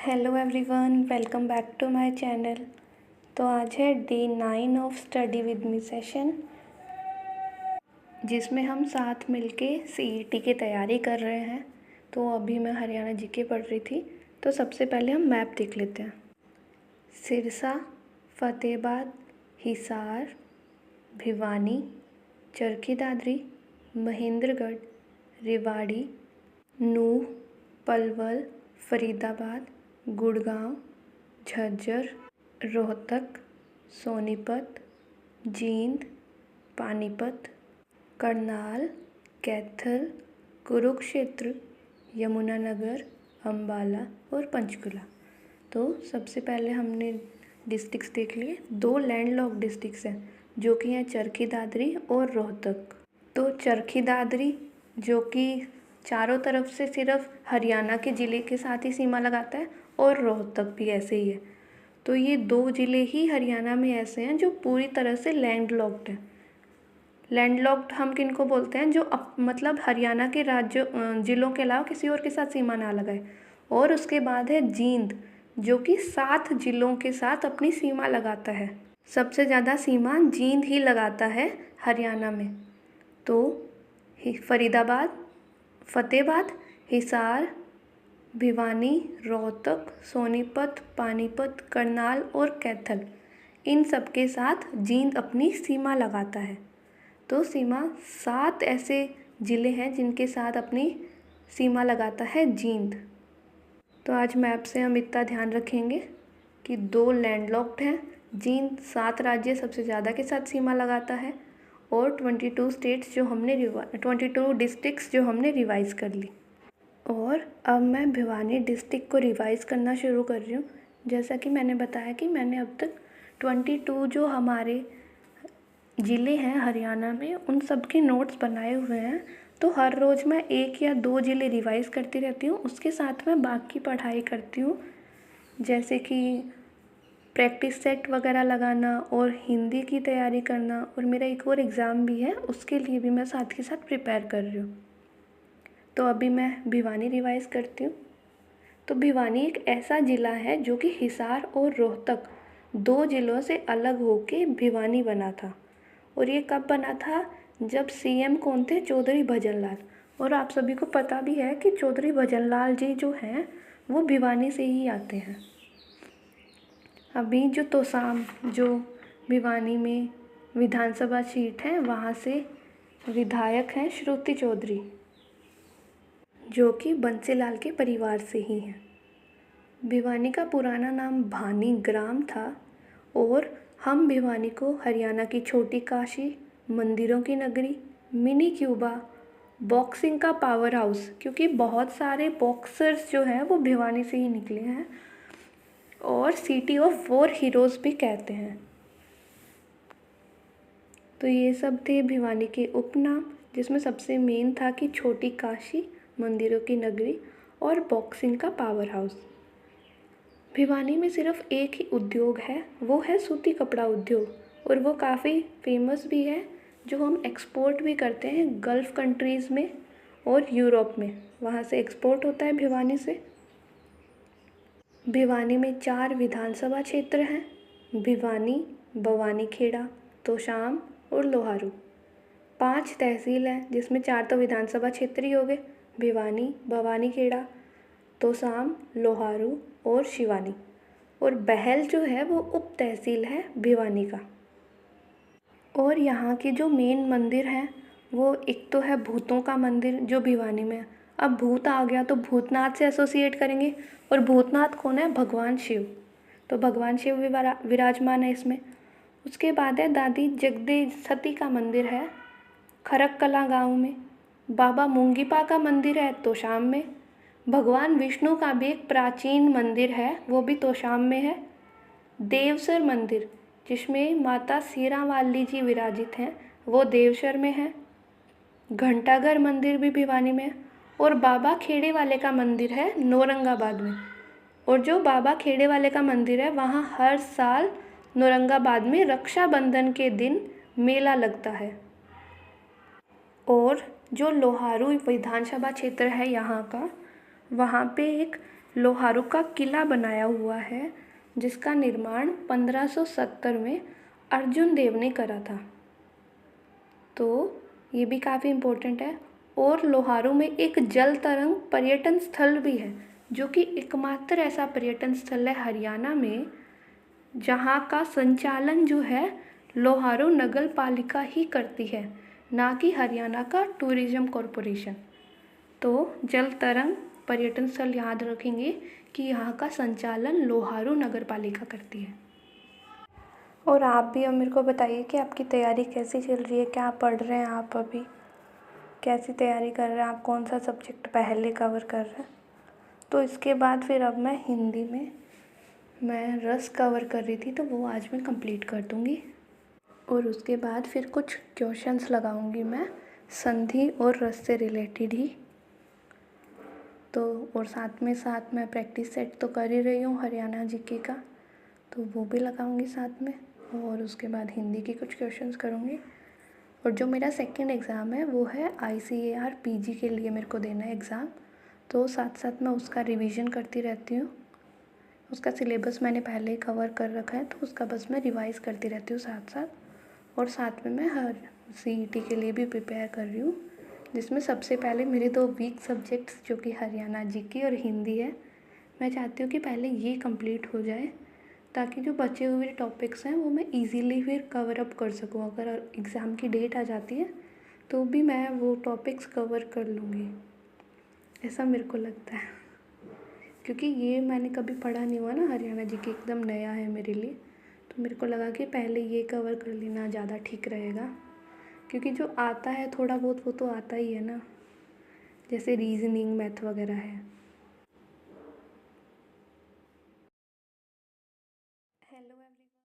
Hello everyone, welcome back to my channel. तो आज है day 9 of study with me session, जिसमें हम साथ मिलके सीईटी की तैयारी कर रहे हैं। तो अभी मैं हरियाणा जीके पढ़ रही थी। तो सबसे पहले हम मैप देख लेते हैं। सिरसा, फतेहाबाद, हिसार, भिवानी, चरखी दादरी, महेंद्रगढ़, रेवाड़ी, नूंह, पलवल, फरीदाबाद, गुड़गांव, झज्जर, रोहतक, सोनीपत, जींद, पानीपत, करनाल, कैथल, कुरुक्षेत्र, यमुनानगर, अम्बाला और पंचकुला। तो सबसे पहले हमने डिस्ट्रिक्ट्स देख लिए। 2 लैंडलॉक्ड डिस्ट्रिक्ट्स हैं जो कि हैं चरखी दादरी और रोहतक। तो चरखी दादरी जो कि चारों तरफ से सिर्फ हरियाणा के ज़िले के साथ ही सीमा लगाता है, और रोहतक भी ऐसे ही है। तो ये 2 ज़िले ही हरियाणा में ऐसे हैं जो पूरी तरह से लैंडलॉक्ड हैं। लैंडलॉक्ड हम किनको बोलते हैं? जो मतलब हरियाणा के राज्यों ज़िलों के अलावा किसी और के साथ सीमा ना लगाए। और उसके बाद है जींद, जो कि 7 ज़िलों के साथ अपनी सीमा लगाता है। सबसे ज़्यादा सीमा जींद ही लगाता है हरियाणा में। तो फरीदाबाद, फतेहाबाद, हिसार, भिवानी, रोहतक, सोनीपत, पानीपत, करनाल और कैथल, इन सब के साथ जींद अपनी सीमा लगाता है। तो 7 ऐसे ज़िले हैं जिनके साथ अपनी सीमा लगाता है जींद। तो आज मैप से हम इतना ध्यान रखेंगे कि 2 लैंडलॉक्ड हैं, जींद 7 राज्य सबसे ज़्यादा के साथ सीमा लगाता है, और 22 स्टेट्स जो हमने 22 डिस्ट्रिक्ट्स जो हमने रिवाइज़ कर ली। और अब मैं भिवानी डिस्ट्रिक्ट को रिवाइज़ करना शुरू कर रही हूँ। जैसा कि मैंने बताया कि मैंने अब तक 22 जो हमारे ज़िले हैं हरियाणा में, उन सब के नोट्स बनाए हुए हैं। तो हर रोज़ मैं 1 या 2 ज़िले रिवाइज़ करती रहती हूँ, उसके साथ मैं बाकी पढ़ाई करती हूँ, जैसे कि प्रैक्टिस सेट वगैरह लगाना और हिंदी की तैयारी करना। और मेरा एक और एग्ज़ाम भी है, उसके लिए भी मैं साथ के साथ प्रिपेयर कर रही हूँ। तो अभी मैं भिवानी रिवाइज़ करती हूँ। तो भिवानी एक ऐसा ज़िला है जो कि हिसार और रोहतक 2 ज़िलों से अलग होके भिवानी बना था। और ये कब बना था? जब सीएम कौन थे? चौधरी भजन लाल। और आप सभी को पता भी है कि चौधरी भजन लाल जी जो हैं वो भिवानी से ही आते हैं। अभी जो तोसाम, जो भिवानी में विधानसभा सीट है, वहाँ से विधायक हैं श्रुति चौधरी, जो कि बंसीलाल के परिवार से ही हैं। भिवानी का पुराना नाम भानी ग्राम था। और हम भिवानी को हरियाणा की छोटी काशी, मंदिरों की नगरी, मिनी क्यूबा, बॉक्सिंग का पावर हाउस, क्योंकि बहुत सारे बॉक्सर्स जो हैं वो भिवानी से ही निकले हैं, और सिटी ऑफ वॉर हीरोज़ भी कहते हैं। तो ये सब थे भिवानी के उपनाम, जिसमें सबसे मेन था कि छोटी काशी, मंदिरों की नगरी और बॉक्सिंग का पावर हाउस। भिवानी में सिर्फ एक ही उद्योग है, वो है सूती कपड़ा उद्योग, और वो काफ़ी फेमस भी है, जो हम एक्सपोर्ट भी करते हैं गल्फ़ कंट्रीज़ में और यूरोप में। वहाँ से एक्सपोर्ट होता है भिवानी से। भिवानी में 4 विधानसभा क्षेत्र हैं: भिवानी, बवानीखेड़ा, तोशाम और लोहारू। 5 तहसील हैं, जिसमें 4 तो विधानसभा क्षेत्र ही हो गए: भिवानी, बवानीखेड़ा, तोसाम, लोहारू और शिवानी। और बहल जो है वो उप तहसील है भिवानी का। और यहाँ के जो मेन मंदिर हैं वो एक तो है भूतों का मंदिर, जो भिवानी में है। अब भूत आ गया तो भूतनाथ से एसोसिएट करेंगे, और भूतनाथ कौन है? भगवान शिव। तो भगवान शिव भी विराजमान है इसमें। उसके बाद है दादी जगदे सती का मंदिर है खरककला गांव में। बाबा मूंगीपा का मंदिर है तोशाम में। भगवान विष्णु का भी एक प्राचीन मंदिर है, वो भी तोशाम में है। देवसर मंदिर, जिसमें माता सीरावाली जी विराजित हैं, वो देवसर में है। घंटाघर मंदिर भी भिवानी में है। और बाबा खेड़े वाले का मंदिर है नौरंगाबाद में। और जो बाबा खेड़े वाले का मंदिर है, वहाँ हर साल नौरंगाबाद में रक्षाबंधन के दिन मेला लगता है। और जो लोहारू विधानसभा क्षेत्र है यहाँ का, वहाँ पे एक लोहारू का किला बनाया हुआ है जिसका निर्माण 1570 में अर्जुन देव ने करा था। तो ये भी काफ़ी इम्पोर्टेंट है। और लोहारू में एक जल तरंग पर्यटन स्थल भी है जो कि एकमात्र ऐसा पर्यटन स्थल है हरियाणा में जहाँ का संचालन जो है लोहारू नगर पालिका ही करती है, ना कि हरियाणा का टूरिज्म कॉरपोरेशन। तो जल तरंग पर्यटन स्थल याद रखेंगे कि यहाँ का संचालन लोहारू नगर पालिका करती है। और आप भी अब मेरे को बताइए कि आपकी तैयारी कैसी चल रही है, क्या पढ़ रहे हैं आप अभी, कैसी तैयारी कर रहे हैं आप, कौन सा सब्जेक्ट पहले कवर कर रहे हैं। तो इसके बाद फिर अब मैं हिंदी में मैं रस कवर कर रही थी तो वो आज मैं कंप्लीट कर दूँगी। और उसके बाद फिर कुछ क्वेश्चंस लगाऊंगी मैं संधि और रस से रिलेटेड ही। तो और साथ में मैं प्रैक्टिस सेट तो कर ही रही हूँ हरियाणा जीके का, तो वो भी लगाऊंगी साथ में। और उसके बाद हिंदी के कुछ क्वेश्चंस करूँगी। और जो मेरा सेकंड एग्ज़ाम है वो है ICAR PG के लिए मेरे को देना है एग्ज़ाम, तो साथ साथ मैं उसका रिवीजन करती रहती हूँ। उसका सिलेबस मैंने पहले ही कवर कर रखा है तो उसका बस मैं रिवाइज़ करती रहती हूँ साथ साथ। और साथ में मैं हर CET के लिए भी प्रिपेयर कर रही हूँ, जिसमें सबसे पहले मेरे 2 वीक सब्जेक्ट्स जो कि हरियाणा जीके और हिंदी है, मैं चाहती हूँ कि पहले ये कंप्लीट हो जाए ताकि जो बचे हुए टॉपिक्स हैं वो मैं इजीली फिर कवर अप कर सकूँ। अगर एग्ज़ाम की डेट आ जाती है तो भी मैं वो टॉपिक्स कवर कर लूँगी, ऐसा मेरे को लगता है। क्योंकि ये मैंने कभी पढ़ा नहीं हुआ ना, हरियाणा जीके एकदम नया है मेरे लिए, तो मेरे को लगा कि पहले ये कवर कर लेना ज़्यादा ठीक रहेगा। क्योंकि जो आता है थोड़ा बहुत वो तो आता ही है ना, जैसे रीजनिंग मैथ वगैरह है,